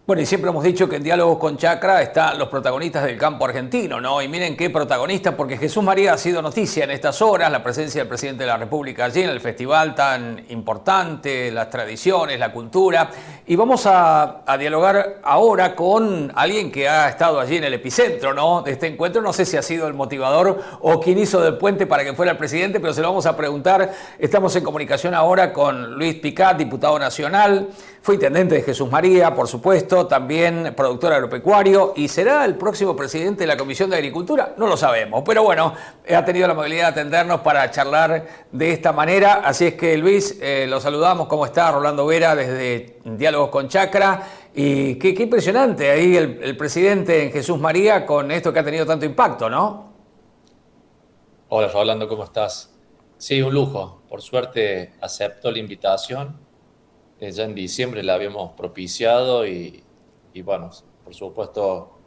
Bueno, y siempre hemos dicho que en Diálogos con Chacra están los protagonistas del campo argentino, ¿no? Y miren qué protagonistas, porque Jesús María ha sido noticia en estas horas, la presencia del presidente de la República allí en el festival tan importante, las tradiciones, la cultura. Y vamos a dialogar ahora con alguien que ha estado allí en el epicentro, ¿no?, de este encuentro. No sé si ha sido el motivador o quien hizo del puente para que fuera el presidente, pero se lo vamos a preguntar. Estamos en comunicación ahora con Luis Picat, diputado nacional, fue intendente de Jesús María, por supuesto, también productor agropecuario, y será el próximo presidente de la Comisión de Agricultura. No lo sabemos, pero bueno, ha tenido la amabilidad de atendernos para charlar de esta manera. Así es que, Luis, lo saludamos. ¿Cómo está? Rolando Vera desde Diálogos con Chacra. Y qué impresionante ahí el presidente en Jesús María con esto que ha tenido tanto impacto, ¿no? Hola Rolando, ¿cómo estás? Sí, un lujo. Por suerte aceptó la invitación. Ya en diciembre la habíamos propiciado y bueno, por supuesto,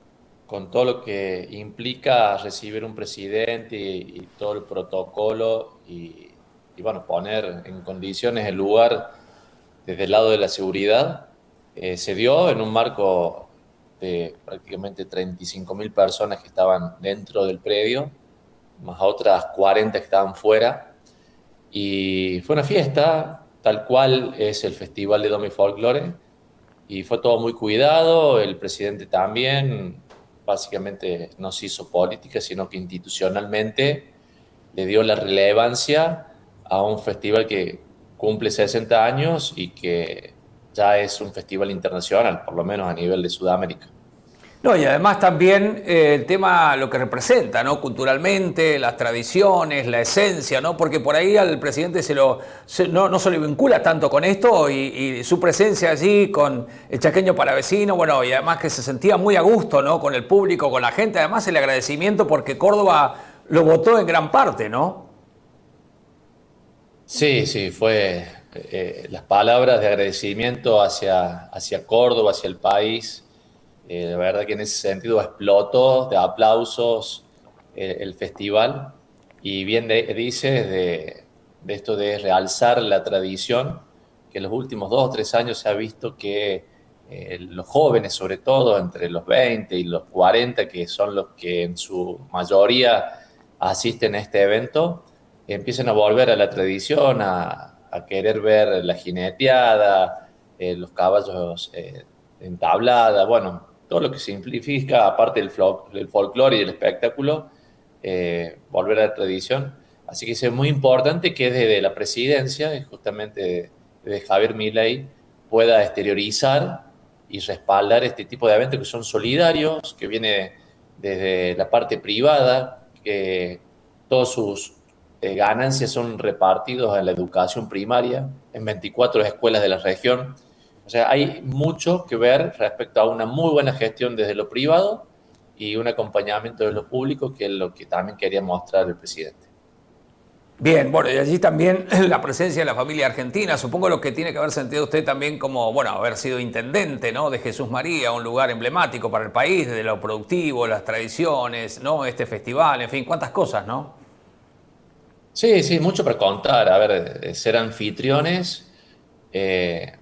con todo lo que implica recibir un presidente y todo el protocolo y bueno, poner en condiciones el lugar desde el lado de la seguridad, se dio en un marco de prácticamente 35.000 personas que estaban dentro del predio, más otras 40 que estaban fuera. Y fue una fiesta, tal cual es el Festival de Domi Folklore, y fue todo muy cuidado. El presidente también, básicamente, no se hizo política, sino que institucionalmente le dio la relevancia a un festival que cumple 60 años y que ya es un festival internacional, por lo menos a nivel de Sudamérica. No, y además también el tema, lo que representa, ¿no?, culturalmente, las tradiciones, la esencia, ¿no? Porque por ahí al presidente no se le vincula tanto con esto y su presencia allí con el chaqueño palavecino, bueno, y además que se sentía muy a gusto, ¿no?, con el público, con la gente. Además el agradecimiento porque Córdoba lo votó en gran parte, ¿no? Sí, sí, fue las palabras de agradecimiento hacia Córdoba, hacia el país. La verdad que en ese sentido explotó de aplausos el festival. Y bien dices de esto de realzar la tradición, que en los últimos 2 o 3 años se ha visto que los jóvenes, sobre todo entre los 20 y los 40, que son los que en su mayoría asisten a este evento, empiezan a volver a la tradición, a querer ver la jineteada, los caballos en tablada, bueno, todo lo que simplifica, aparte del folclore y el espectáculo, volver a la tradición. Así que es muy importante que desde la presidencia, y justamente desde Javier Milei, pueda exteriorizar y respaldar este tipo de eventos que son solidarios, que viene desde la parte privada, que todos sus ganancias son repartidos en la educación primaria, en 24 escuelas de la región. O sea, hay mucho que ver respecto a una muy buena gestión desde lo privado y un acompañamiento de lo público, que es lo que también quería mostrar el presidente. Bien, bueno, y allí también la presencia de la familia argentina, supongo lo que tiene que haber sentido usted también como, bueno, haber sido intendente, ¿no?, de Jesús María, un lugar emblemático para el país, de lo productivo, las tradiciones, ¿no?, este festival, en fin, cuántas cosas, ¿no? Sí, sí, mucho para contar. A ver, ser anfitriones, eh,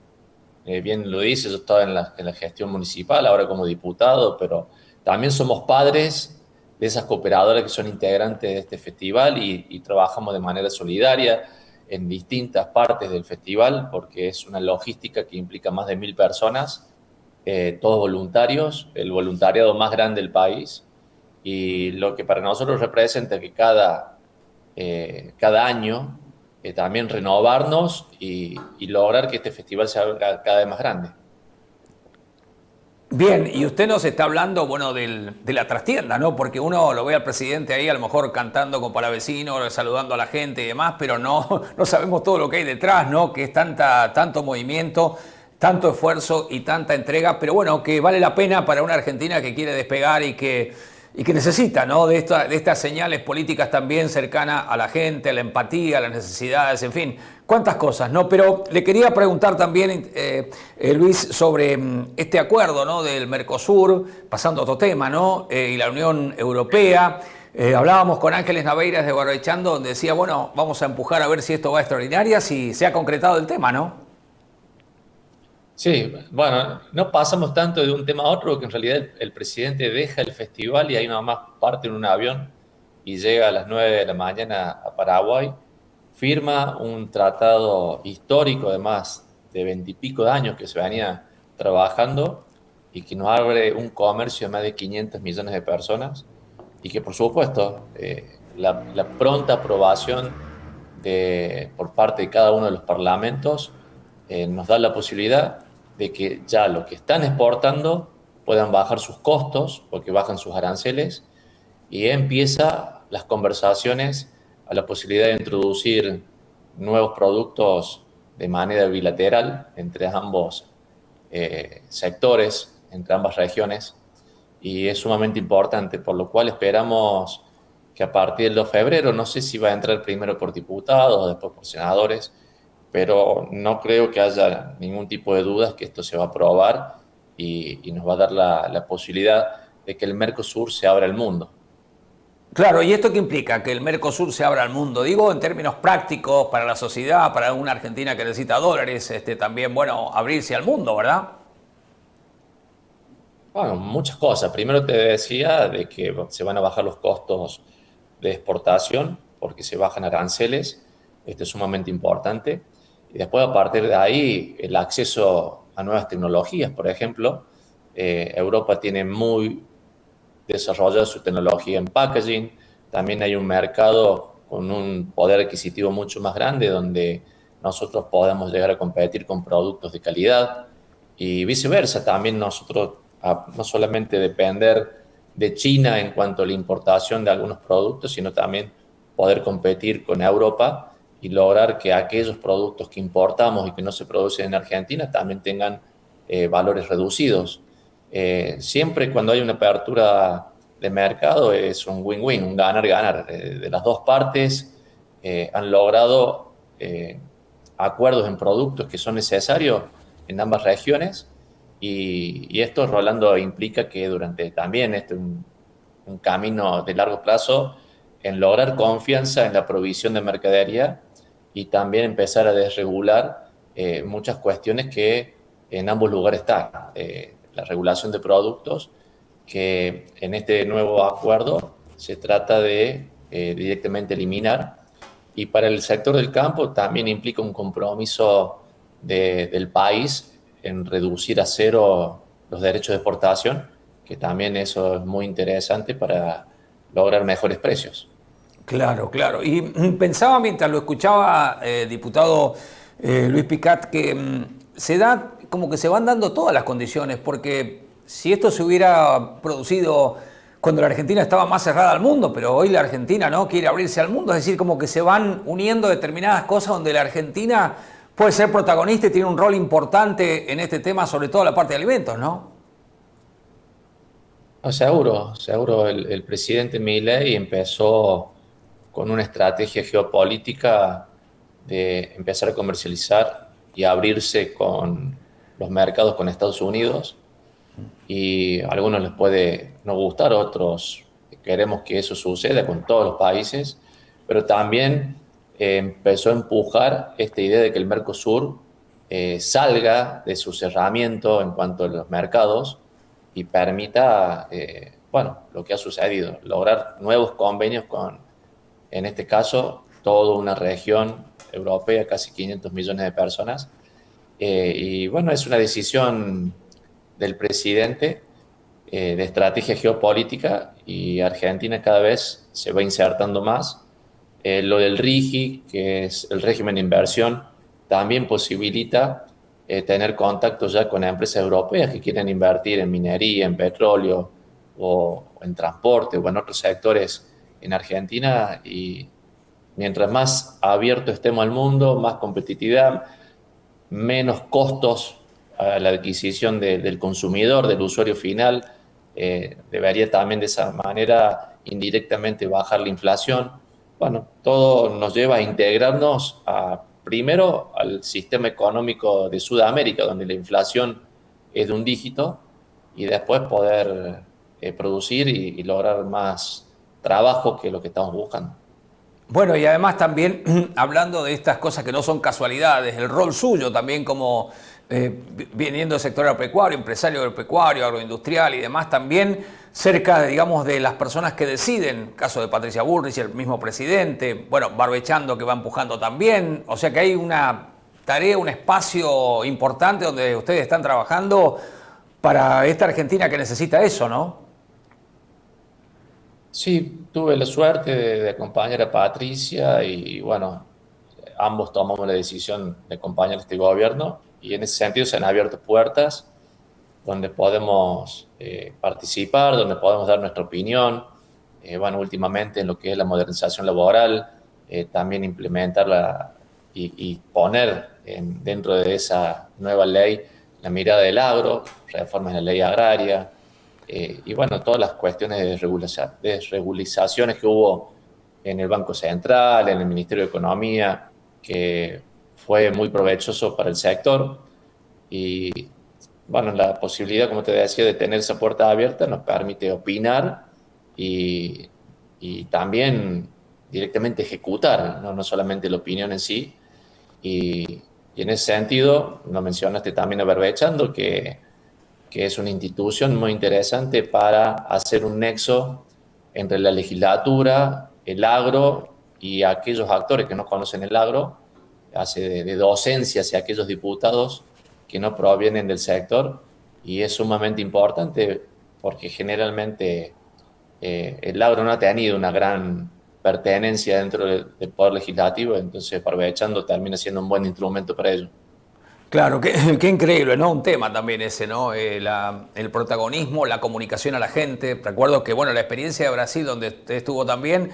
bien lo dice, yo estaba en la gestión municipal, ahora como diputado, pero también somos padres de esas cooperadoras que son integrantes de este festival y trabajamos de manera solidaria en distintas partes del festival, porque es una logística que implica más de 1.000 personas, todos voluntarios, el voluntariado más grande del país, y lo que para nosotros representa que cada año también renovarnos y lograr que este festival sea cada vez más grande. Bien, y usted nos está hablando, bueno, de la trastienda, ¿no? Porque uno lo ve al presidente ahí a lo mejor cantando con palavecino, saludando a la gente y demás, pero no sabemos todo lo que hay detrás, ¿no? Que es tanto movimiento, tanto esfuerzo y tanta entrega, pero bueno, que vale la pena para una Argentina que quiere despegar y que necesita, ¿no?, de estas señales políticas también cercanas a la gente, a la empatía, a las necesidades, en fin, cuántas cosas, ¿no? Pero le quería preguntar también, Luis, sobre este acuerdo, ¿no?, del Mercosur, pasando a otro tema, ¿no?, y la Unión Europea. Hablábamos con Ángeles Naveiras de Guarrechando, donde decía, bueno, vamos a empujar a ver si esto va a extraordinaria, si se ha concretado el tema, ¿no? Sí, bueno, no pasamos tanto de un tema a otro porque en realidad el presidente deja el festival y ahí nomás parte en un avión y llega a las 9 de la mañana a Paraguay, firma un tratado histórico, además de 20 y pico de años que se venía trabajando y que nos abre un comercio de más de 500 millones de personas y que por supuesto la pronta aprobación por parte de cada uno de los parlamentos nos da la posibilidad de que ya lo que están exportando puedan bajar sus costos porque bajan sus aranceles y empieza las conversaciones a la posibilidad de introducir nuevos productos de manera bilateral entre ambos sectores, entre ambas regiones, y es sumamente importante, por lo cual esperamos que a partir del 2 de febrero, no sé si va a entrar primero por diputados o después por senadores, pero no creo que haya ningún tipo de dudas que esto se va a aprobar y nos va a dar la posibilidad de que el Mercosur se abra al mundo. Claro, ¿y esto qué implica? Que el Mercosur se abra al mundo. Digo, en términos prácticos, para la sociedad, para una Argentina que necesita dólares, también, bueno, abrirse al mundo, ¿verdad? Bueno, muchas cosas. Primero te decía de que se van a bajar los costos de exportación porque se bajan aranceles. Esto es sumamente importante. Y después, a partir de ahí, el acceso a nuevas tecnologías, por ejemplo. Europa tiene muy desarrollada su tecnología en packaging. También hay un mercado con un poder adquisitivo mucho más grande donde nosotros podemos llegar a competir con productos de calidad y viceversa. También nosotros, no solamente depender de China en cuanto a la importación de algunos productos, sino también poder competir con Europa y lograr que aquellos productos que importamos y que no se producen en Argentina también tengan valores reducidos. Siempre cuando hay una apertura de mercado es un win-win, un ganar-ganar. De las dos partes han logrado acuerdos en productos que son necesarios en ambas regiones y esto, Rolando, implica que durante también un camino de largo plazo en lograr confianza en la provisión de mercadería y también empezar a desregular muchas cuestiones que en ambos lugares están. La regulación de productos, que en este nuevo acuerdo se trata de directamente eliminar. Y para el sector del campo también implica un compromiso del país en reducir a cero los derechos de exportación, que también eso es muy interesante para lograr mejores precios. Claro, claro. Y pensaba mientras lo escuchaba, diputado Luis Picat, que se da como que se van dando todas las condiciones, porque si esto se hubiera producido cuando la Argentina estaba más cerrada al mundo, pero hoy la Argentina no quiere abrirse al mundo, es decir, como que se van uniendo determinadas cosas donde la Argentina puede ser protagonista y tiene un rol importante en este tema, sobre todo la parte de alimentos, ¿no? No, seguro, seguro. El presidente Milei empezó con una estrategia geopolítica de empezar a comercializar y abrirse con los mercados con Estados Unidos. Y a algunos les puede no gustar, otros queremos que eso suceda con todos los países, pero también empezó a empujar esta idea de que el Mercosur salga de su cerramiento en cuanto a los mercados y permita, bueno, lo que ha sucedido, lograr nuevos convenios con, en este caso, toda una región europea, casi 500 millones de personas. Y bueno, es una decisión del presidente de estrategia geopolítica y Argentina cada vez se va insertando más. Lo del RIGI, que es el régimen de inversión, también posibilita tener contactos ya con empresas europeas que quieren invertir en minería, en petróleo o en transporte o en otros sectores en Argentina y mientras más abierto estemos al mundo, más competitividad, menos costos a la adquisición del consumidor, del usuario final. Debería también de esa manera indirectamente bajar la inflación. Bueno, todo nos lleva a integrarnos primero al sistema económico de Sudamérica, donde la inflación es de un dígito, y después poder producir y lograr más trabajo que lo que estamos buscando. Bueno, y además también hablando de estas cosas que no son casualidades, el rol suyo también como viniendo del sector agropecuario, empresario agropecuario, agroindustrial y demás, también cerca, digamos, de las personas que deciden, caso de Patricia Bullrich, el mismo presidente, bueno, Barbechando que va empujando también, o sea que hay una tarea, un espacio importante donde ustedes están trabajando para esta Argentina que necesita eso, ¿no? Sí, tuve la suerte de acompañar a Patricia y bueno, ambos tomamos la decisión de acompañar este gobierno y en ese sentido se han abierto puertas donde podemos participar, donde podemos dar nuestra opinión, bueno, últimamente en lo que es la modernización laboral, también implementarla y poner dentro de esa nueva ley la mirada del agro, reformas en la ley agraria, y bueno, todas las cuestiones de desregulizaciones que hubo en el Banco Central, en el Ministerio de Economía, que fue muy provechoso para el sector. Y bueno, la posibilidad, como te decía, de tener esa puerta abierta nos permite opinar y, y también directamente ejecutar, ¿no? No solamente la opinión en sí. Y en ese sentido, lo mencionaste también a Berbechando, que es una institución muy interesante para hacer un nexo entre la legislatura, el agro y aquellos actores que no conocen el agro, hace de docencia hacia aquellos diputados que no provienen del sector y es sumamente importante porque generalmente el agro no ha tenido una gran pertenencia dentro del poder legislativo, entonces aprovechando termina siendo un buen instrumento para ello. Claro, qué increíble, ¿no? Un tema también ese, ¿no? El protagonismo, la comunicación a la gente. Recuerdo que, bueno, la experiencia de Brasil, donde usted estuvo también,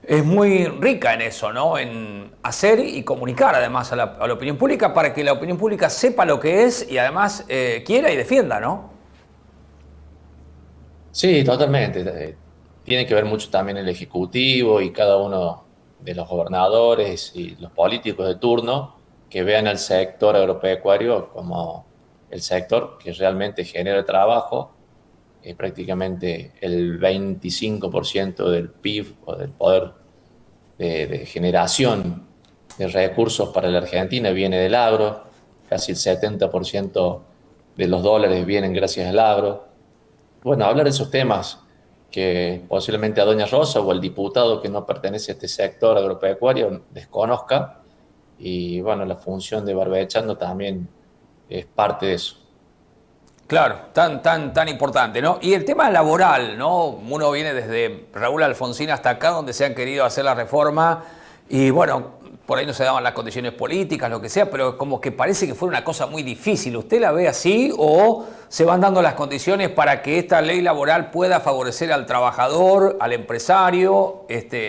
es muy rica en eso, ¿no? En hacer y comunicar además a la opinión pública para que la opinión pública sepa lo que es y además quiera y defienda, ¿no? Sí, totalmente. Tiene que ver mucho también el Ejecutivo y cada uno de los gobernadores y los políticos de turno que vean al sector agropecuario como el sector que realmente genera trabajo, prácticamente el 25% del PIB o del poder de generación de recursos para la Argentina viene del agro, casi el 70% de los dólares vienen gracias al agro. Bueno, hablar de esos temas que posiblemente a Doña Rosa o al diputado que no pertenece a este sector agropecuario desconozca, y bueno, la función de Barbechando también es parte de eso. Claro, tan importante, ¿no? Y el tema laboral, ¿no? Uno viene desde Raúl Alfonsín hasta acá, donde se han querido hacer la reforma, y bueno, por ahí no se daban las condiciones políticas, lo que sea, pero como que parece que fue una cosa muy difícil. ¿Usted la ve así o se van dando las condiciones para que esta ley laboral pueda favorecer al trabajador, al empresario,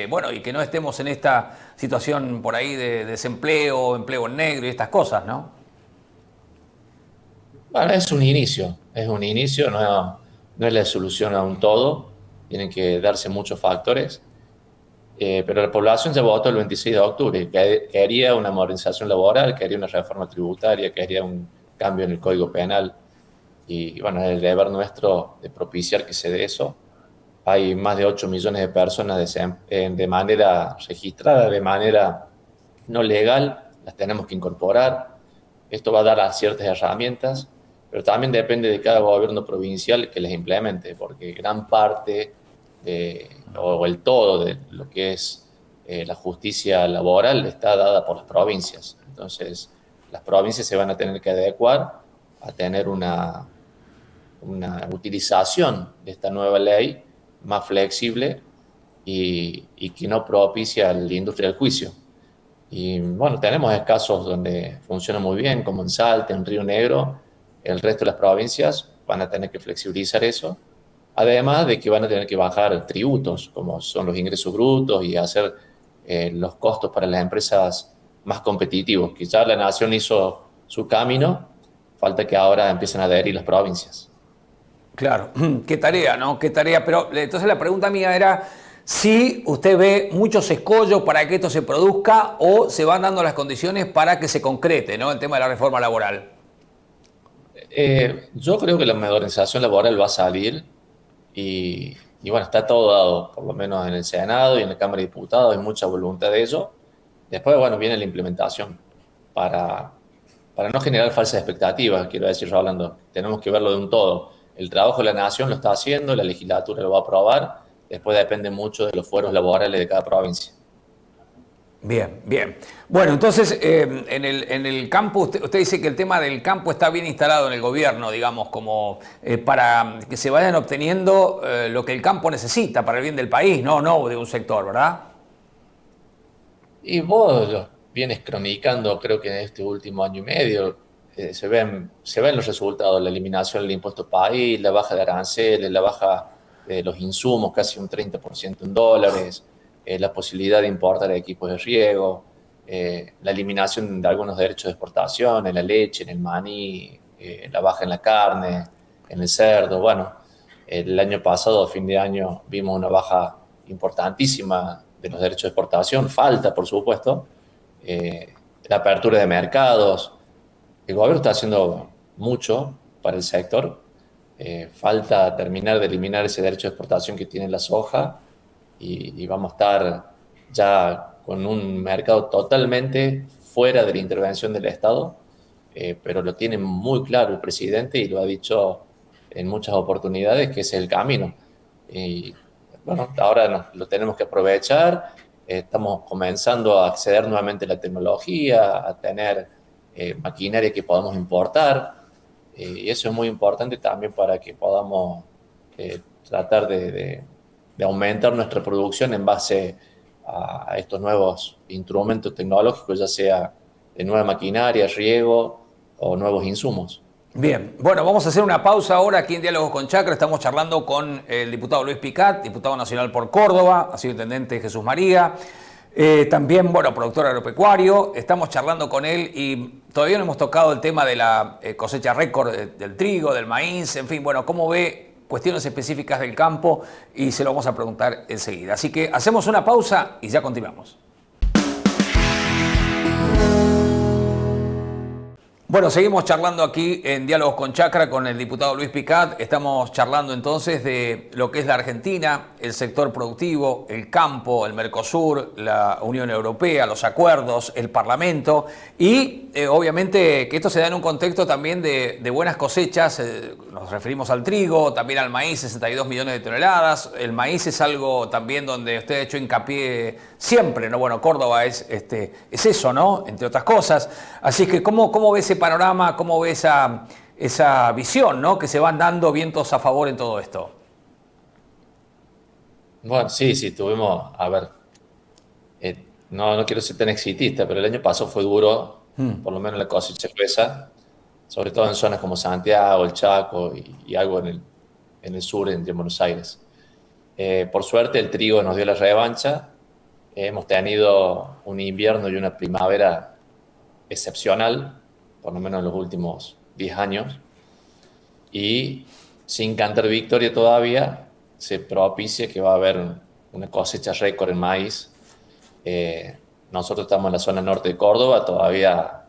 bueno, y que no estemos en esta situación por ahí de desempleo, empleo en negro y estas cosas, ¿no? Bueno, es un inicio, no, no es la solución a un todo, tienen que darse muchos factores. Pero la población ya votó el 26 de octubre, que quería una modernización laboral, quería una reforma tributaria, quería un cambio en el Código Penal. Y bueno, es el deber nuestro de propiciar que se dé eso. Hay más de 8 millones de personas de manera registrada, de manera no legal, las tenemos que incorporar. Esto va a dar a ciertas herramientas, pero también depende de cada gobierno provincial que les implemente, porque gran parte o el todo de lo que es la justicia laboral está dada por las provincias. Entonces, las provincias se van a tener que adecuar a tener una utilización de esta nueva ley más flexible y que no propicia la industria del juicio. Y bueno, tenemos casos donde funciona muy bien, como en Salta, en Río Negro. El resto de las provincias van a tener que flexibilizar eso, además de que van a tener que bajar tributos, como son los ingresos brutos, y hacer los costos para las empresas más competitivos. Quizás la nación hizo su camino, falta que ahora empiecen a adherir las provincias. Claro, qué tarea, ¿no? Qué tarea. Pero entonces la pregunta mía era si usted ve muchos escollos para que esto se produzca o se van dando las condiciones para que se concrete, ¿no? El tema de la reforma laboral. Yo creo que la modernización laboral va a salir y bueno, está todo dado, por lo menos en el Senado y en la Cámara de Diputados, hay mucha voluntad de ello. Después, bueno, viene la implementación para para no generar falsas expectativas, quiero decir, Rolando, tenemos que verlo de un todo. El trabajo de la nación lo está haciendo, la legislatura lo va a aprobar, después depende mucho de los fueros laborales de cada provincia. Bien, bien. Bueno, entonces, en el campo, usted dice que el tema del campo está bien instalado en el gobierno, digamos, como para que se vayan obteniendo lo que el campo necesita para el bien del país, no de un sector, ¿verdad? Y vos lo vienes cronicando, creo que en este último año y medio, se ven los resultados, la eliminación del impuesto país, la baja de aranceles, la baja de los insumos, casi un 30% en dólares, la posibilidad de importar equipos de riego, la eliminación de algunos derechos de exportación en la leche, en el maní, la baja en la carne, en el cerdo. Bueno, el año pasado, a fin de año, vimos una baja importantísima de los derechos de exportación, falta, por supuesto, la apertura de mercados. El gobierno está haciendo mucho para el sector. Falta terminar de eliminar ese derecho de exportación que tiene la soja y vamos a estar ya con un mercado totalmente fuera de la intervención del Estado, pero lo tiene muy claro el presidente y lo ha dicho en muchas oportunidades que ese es el camino. Y bueno, ahora lo tenemos que aprovechar. Estamos comenzando a acceder nuevamente a la tecnología, a tener maquinaria que podamos importar. Y eso es muy importante también para que podamos tratar de aumentar nuestra producción en base a estos nuevos instrumentos tecnológicos, ya sea de nueva maquinaria, riego o nuevos insumos. Bien, bueno, vamos a hacer una pausa ahora aquí en Diálogos con Chacra. Estamos charlando con el diputado Luis Picat, diputado nacional por Córdoba, ha sido intendente Jesús María, también, bueno, productor agropecuario. Estamos charlando con él y todavía no hemos tocado el tema de la cosecha récord del trigo, del maíz, en fin, bueno, cómo ve cuestiones específicas del campo y se lo vamos a preguntar enseguida. Así que hacemos una pausa y ya continuamos. Bueno, seguimos charlando aquí en Diálogos con Chacra con el diputado Luis Picat. Estamos charlando entonces de lo que es la Argentina, el sector productivo, el campo, el Mercosur, la Unión Europea, los acuerdos, el Parlamento y obviamente que esto se da en un contexto también de buenas cosechas. Nos referimos al trigo, también al maíz, 62 millones de toneladas. El maíz es algo también donde usted ha hecho hincapié siempre, ¿no? Bueno, Córdoba es eso, ¿no? Entre otras cosas. Así que, ¿cómo ve ese panorama, cómo ve esa visión, ¿no? Que se van dando vientos a favor en todo esto? Bueno, sí, tuvimos, a ver, no quiero ser tan exitista, pero el año pasado fue duro, por lo menos la cosecha gruesa, sobre todo en zonas como Santiago, el Chaco y algo en el sur, de Buenos Aires. Por suerte el trigo nos dio la revancha. Hemos tenido un invierno y una primavera excepcional, por lo menos en los últimos 10 años, y sin cantar victoria todavía, se propicia que va a haber una cosecha récord en maíz. Nosotros estamos en la zona norte de Córdoba, todavía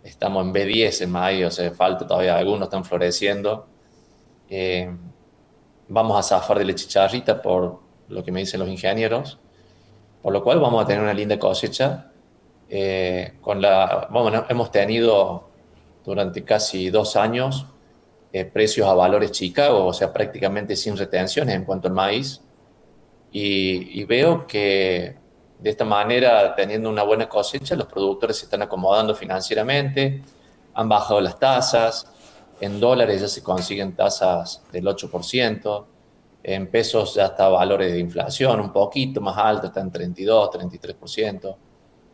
estamos en B10 en maíz, o sea, falta todavía, algunos están floreciendo. Vamos a zafar de la chicharrita por lo que me dicen los ingenieros, por lo cual vamos a tener una linda cosecha. Bueno, hemos tenido durante casi 2 años precios a valores Chicago, o sea, prácticamente sin retenciones en cuanto al maíz. Y veo que de esta manera, teniendo una buena cosecha, los productores se están acomodando financieramente, han bajado las tasas, en dólares ya se consiguen tasas del 8%, en pesos ya está a valores de inflación un poquito más alto, está en 32, 33%.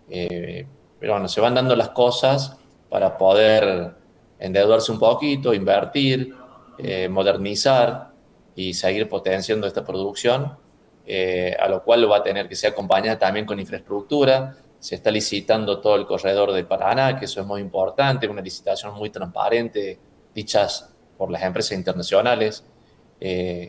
Pero bueno, se van dando las cosas para poder endeudarse un poquito, invertir, modernizar y seguir potenciando esta producción, a lo cual lo va a tener que ser acompañada también con infraestructura. Se está licitando todo el corredor de Paraná, que eso es muy importante, una licitación muy transparente, dichas por las empresas internacionales.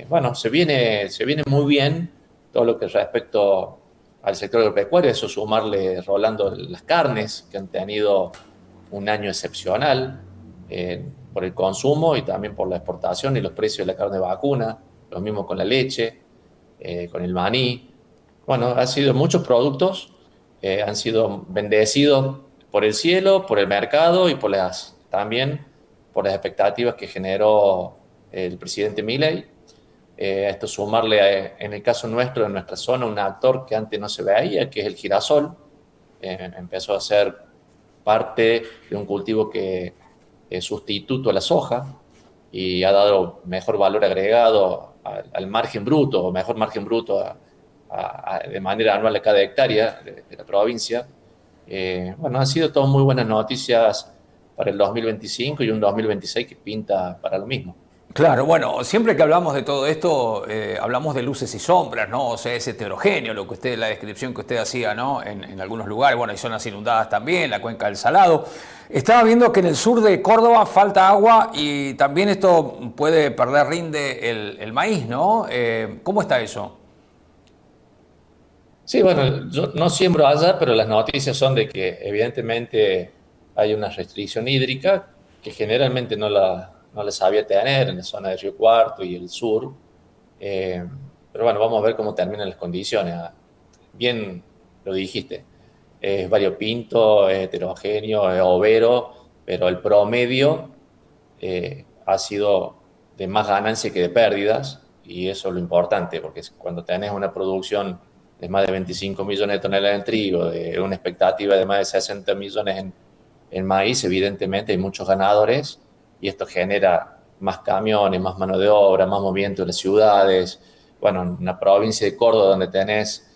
Bueno, se viene muy bien todo lo que respecto al sector agropecuario, eso sumarle, Rolando, las carnes, que han tenido un año excepcional por el consumo y también por la exportación y los precios de la carne vacuna, lo mismo con la leche, con el maní. Bueno, han sido muchos productos, han sido bendecidos por el cielo, por el mercado y también por las expectativas que generó el presidente Milei. Esto sumarle, en el caso nuestro, en nuestra zona, un actor que antes no se veía, que es el girasol. Empezó a ser parte de un cultivo que es sustituto a la soja y ha dado mejor valor agregado al margen bruto, o mejor margen bruto de manera anual a cada hectárea de la provincia. Bueno, han sido todas muy buenas noticias para el 2025 y un 2026 que pinta para lo mismo. Claro, bueno, siempre que hablamos de todo esto, hablamos de luces y sombras, ¿no? O sea, es heterogéneo lo que usted, la descripción que usted hacía, ¿no? En algunos lugares, bueno, hay zonas inundadas también, la cuenca del Salado. Estaba viendo que en el sur de Córdoba falta agua y también esto puede perder rinde el maíz, ¿no? ¿Cómo está eso? Sí, bueno, yo no siembro allá, pero las noticias son de que evidentemente hay una restricción hídrica que generalmente no la sabía tener en la zona de Río Cuarto y el sur. Eh, pero bueno, vamos a ver cómo terminan las condiciones. Bien lo dijiste, es variopinto, es heterogéneo, es overo, pero el promedio ha sido de más ganancia que de pérdidas, y eso es lo importante, porque cuando tenés una producción de más de 25 millones de toneladas de trigo, de una expectativa de más de 60 millones en maíz, evidentemente hay muchos ganadores, y esto genera más camiones, más mano de obra, más movimiento en las ciudades. Bueno, en una provincia de Córdoba donde tenés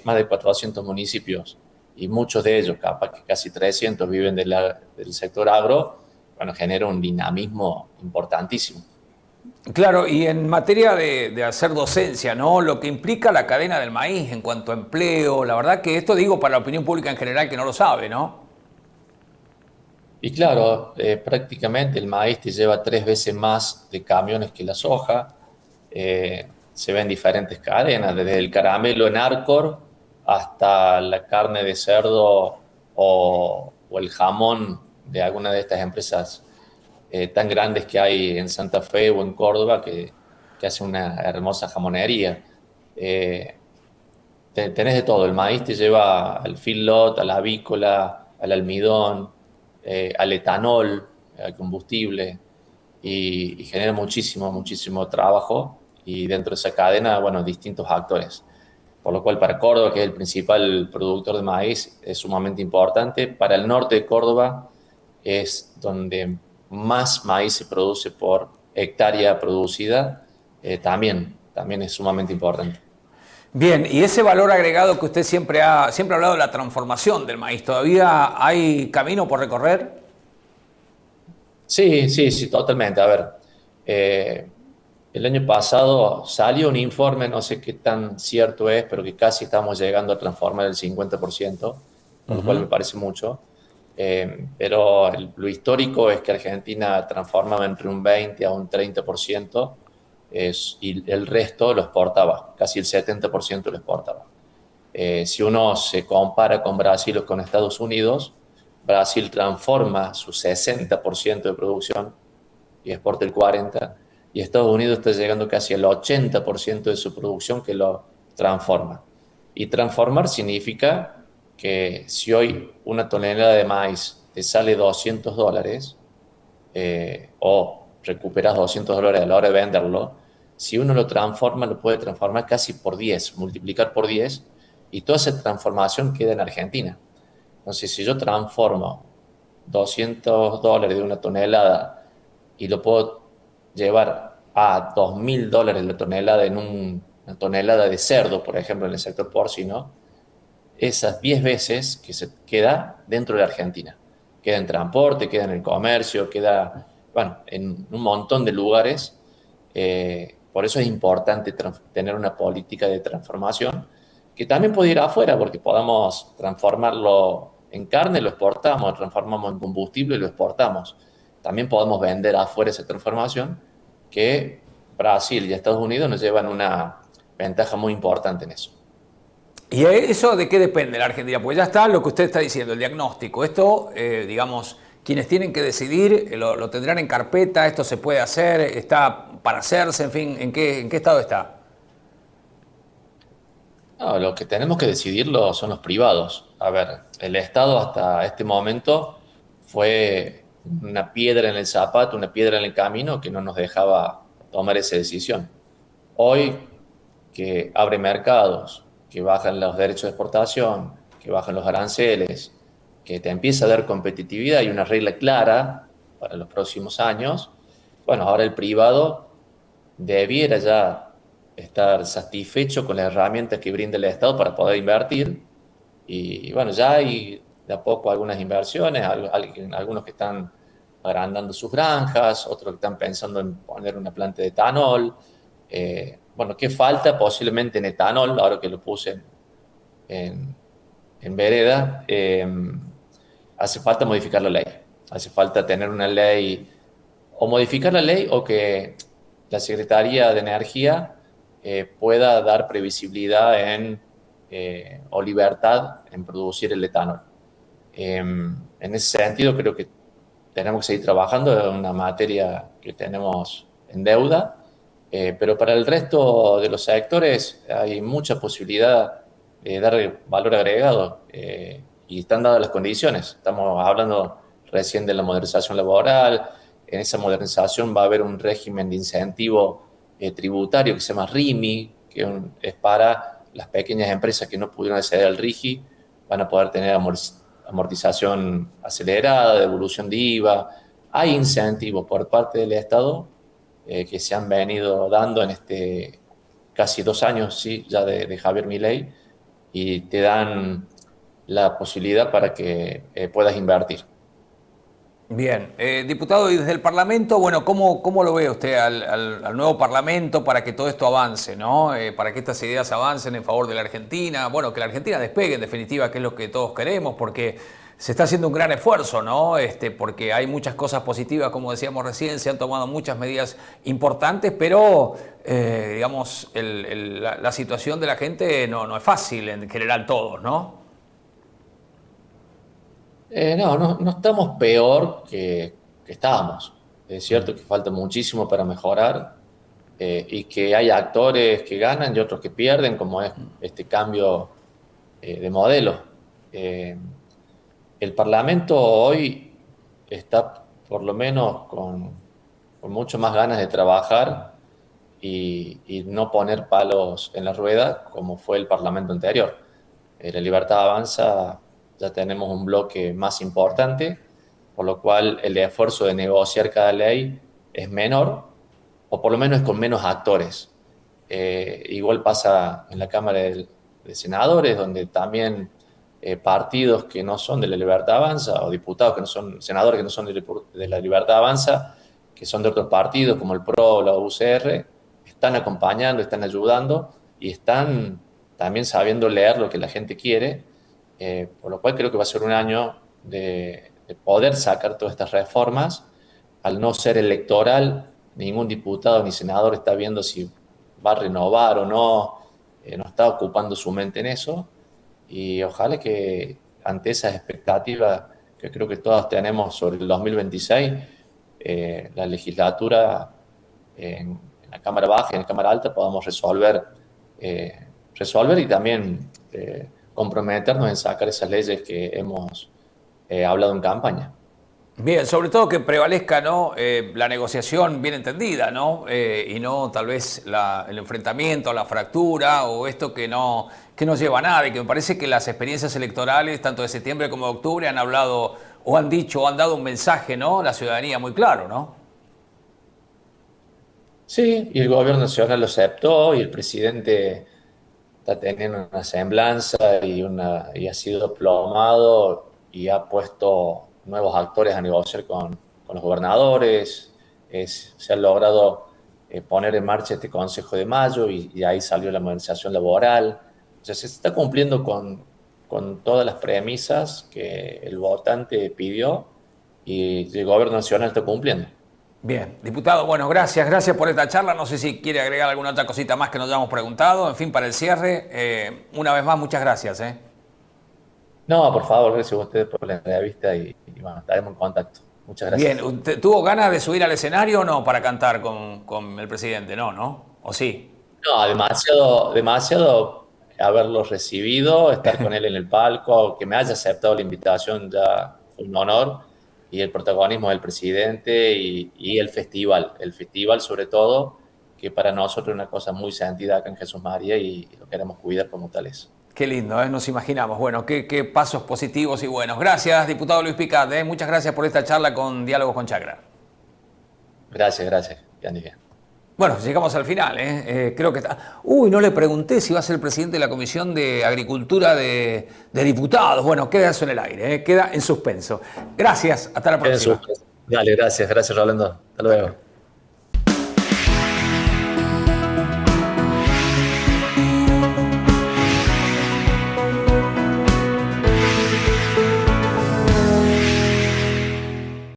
más de 400 municipios, y muchos de ellos, capaz que casi 300, viven del sector agro, bueno, genera un dinamismo importantísimo. Claro, y en materia de hacer docencia, ¿no? Lo que implica la cadena del maíz en cuanto a empleo, la verdad que esto digo para la opinión pública en general que no lo sabe, ¿no? Y claro, prácticamente el maíz te lleva 3 veces más de camiones que la soja. Se ven diferentes cadenas, desde el caramelo en Arcor hasta la carne de cerdo o el jamón de alguna de estas empresas tan grandes que hay en Santa Fe o en Córdoba que hacen una hermosa jamonería. Eh, Tenés de todo, el maíz te lleva al feedlot, a la avícola, al almidón, al etanol, al combustible, y genera muchísimo, muchísimo trabajo, y dentro de esa cadena, bueno, distintos actores. Por lo cual para Córdoba, que es el principal productor de maíz, es sumamente importante. Para el norte de Córdoba es donde más maíz se produce por hectárea producida, también es sumamente importante. Bien, y ese valor agregado que usted siempre ha hablado de la transformación del maíz, ¿todavía hay camino por recorrer? Sí, sí, sí, totalmente. A ver, eh, el año pasado salió un informe, no sé qué tan cierto es, pero que casi estamos llegando a transformar el 50%, por lo cual me parece mucho. Pero lo histórico es que Argentina transformaba entre un 20 a un 30%, y el resto lo exportaba, casi el 70% lo exportaba. Si uno se compara con Brasil o con Estados Unidos, Brasil transforma su 60% de producción y exporta el 40%, y Estados Unidos está llegando casi al 80% de su producción que lo transforma. Y transformar significa que si hoy una tonelada de maíz te sale $200, o recuperas $200 a la hora de venderlo, si uno lo transforma, lo puede transformar casi por 10, multiplicar por 10, y toda esa transformación queda en Argentina. Entonces, si yo transformo $200 de una tonelada y lo puedo llevar a $2.000 la tonelada en una tonelada de cerdo, por ejemplo, en el sector porcino, esas 10 veces que se queda dentro de Argentina. Queda en transporte, queda en el comercio, queda, bueno, en un montón de lugares. Por eso es importante tener una política de transformación que también puede ir afuera, porque podamos transformarlo en carne, lo exportamos, transformamos en combustible y lo exportamos. También podemos vender afuera esa transformación, que Brasil y Estados Unidos nos llevan una ventaja muy importante en eso. ¿Y eso de qué depende la Argentina? Pues ya está lo que usted está diciendo, el diagnóstico. Esto, digamos, quienes tienen que decidir lo tendrán en carpeta, esto se puede hacer, está para hacerse, en fin, ¿en qué estado está? No, lo que tenemos que decidirlo son los privados. A ver, el Estado hasta este momento fue una piedra en el zapato, una piedra en el camino que no nos dejaba tomar esa decisión. Hoy que abre mercados, que bajan los derechos de exportación, que bajan los aranceles, que te empieza a dar competitividad y una regla clara para los próximos años, bueno, ahora el privado debiera ya estar satisfecho con las herramientas que brinda el Estado para poder invertir. Y bueno, ya hay de a poco algunas inversiones, algunos que están agrandando sus granjas, otros que están pensando en poner una planta de etanol. Bueno, ¿qué falta? Posiblemente en etanol, ahora que lo puse en, en vereda, hace falta modificar la ley. Hace falta tener una ley, o modificar la ley, o que la Secretaría de Energía pueda dar previsibilidad o libertad en producir el etanol. En ese sentido, creo que tenemos que seguir trabajando, es una materia que tenemos en deuda, pero para el resto de los sectores hay mucha posibilidad de dar valor agregado y están dadas las condiciones. Estamos hablando recién de la modernización laboral. En esa modernización va a haber un régimen de incentivo tributario que se llama RIMI, que es para las pequeñas empresas que no pudieron acceder al RIGI, van a poder tener amortización acelerada, devolución de IVA. Hay incentivos por parte del Estado que se han venido dando en este casi 2 años, sí, ya de Javier Milei, y te dan la posibilidad para que puedas invertir. Bien, diputado, y desde el Parlamento, bueno, ¿cómo lo ve usted al nuevo Parlamento para que todo esto avance, ¿no? Para que estas ideas avancen en favor de la Argentina, bueno, que la Argentina despegue en definitiva, que es lo que todos queremos, porque se está haciendo un gran esfuerzo, ¿no? Porque hay muchas cosas positivas, como decíamos recién, se han tomado muchas medidas importantes, pero, digamos, la situación de la gente no es fácil en general todos, ¿no? No estamos peor que estábamos. Es cierto que falta muchísimo para mejorar y que hay actores que ganan y otros que pierden, como es este cambio de modelo. Eh, el Parlamento hoy está por lo menos con mucho más ganas de trabajar y no poner palos en la rueda como fue el Parlamento anterior. La Libertad Avanza ya tenemos un bloque más importante, por lo cual el esfuerzo de negociar cada ley es menor, o por lo menos es con menos actores. Igual pasa en la Cámara de Senadores, donde también partidos que no son de la Libertad Avanza, o diputados que no son, senadores que no son de la Libertad Avanza, que son de otros partidos como el PRO o la UCR, están acompañando, están ayudando y están también sabiendo leer lo que la gente quiere, por lo cual creo que va a ser un año de poder sacar todas estas reformas. Al no ser electoral, ningún diputado ni senador está viendo si va a renovar o no, no está ocupando su mente en eso, y ojalá que ante esas expectativas que creo que todas tenemos sobre el 2026, la legislatura en la Cámara Baja y en la Cámara Alta podamos resolver y también comprometernos en sacar esas leyes que hemos hablado en campaña. Bien, sobre todo que prevalezca, ¿no? La negociación bien entendida, ¿no? Y no tal vez el enfrentamiento, la fractura o esto que no lleva a nada, y que me parece que las experiencias electorales, tanto de septiembre como de octubre, han hablado o han dicho o han dado un mensaje, ¿no? A la ciudadanía muy claro, ¿no? Sí, y el gobierno nacional lo aceptó y el presidente está teniendo una semblanza y ha sido plomado y ha puesto nuevos actores a negociar con los gobernadores. Se ha logrado poner en marcha este Consejo de Mayo y ahí salió la modernización laboral. Entonces se está cumpliendo con todas las premisas que el votante pidió y el gobierno nacional está cumpliendo. Bien, diputado, bueno, gracias por esta charla. No sé si quiere agregar alguna otra cosita más que nos hayamos preguntado. En fin, para el cierre, una vez más, muchas gracias, ¿eh? No, por favor, gracias a ustedes por la entrevista y bueno, estaremos en contacto. Muchas Bien, gracias. ¿usted tuvo ganas de subir al escenario o no para cantar con el presidente? No, ¿no? ¿O sí? No, demasiado, demasiado haberlo recibido, estar con él en el palco, que me haya aceptado la invitación, ya fue un honor, y el protagonismo del presidente y el festival sobre todo, que para nosotros es una cosa muy sentida acá en Jesús María y lo queremos cuidar como tales. Qué lindo, ¿eh? Nos imaginamos. Bueno, qué pasos positivos y buenos. Gracias, diputado Luis Picat, ¿eh? Muchas gracias por esta charla con Diálogos con Chacra. Gracias, que andes bien. Bueno, llegamos al final, ¿eh? Creo que está. Uy, no le pregunté si va a ser el presidente de la Comisión de Agricultura de Diputados. Bueno, queda eso en el aire, ¿eh? Queda en suspenso. Gracias, hasta la próxima. Dale, gracias, Rolando. Hasta luego.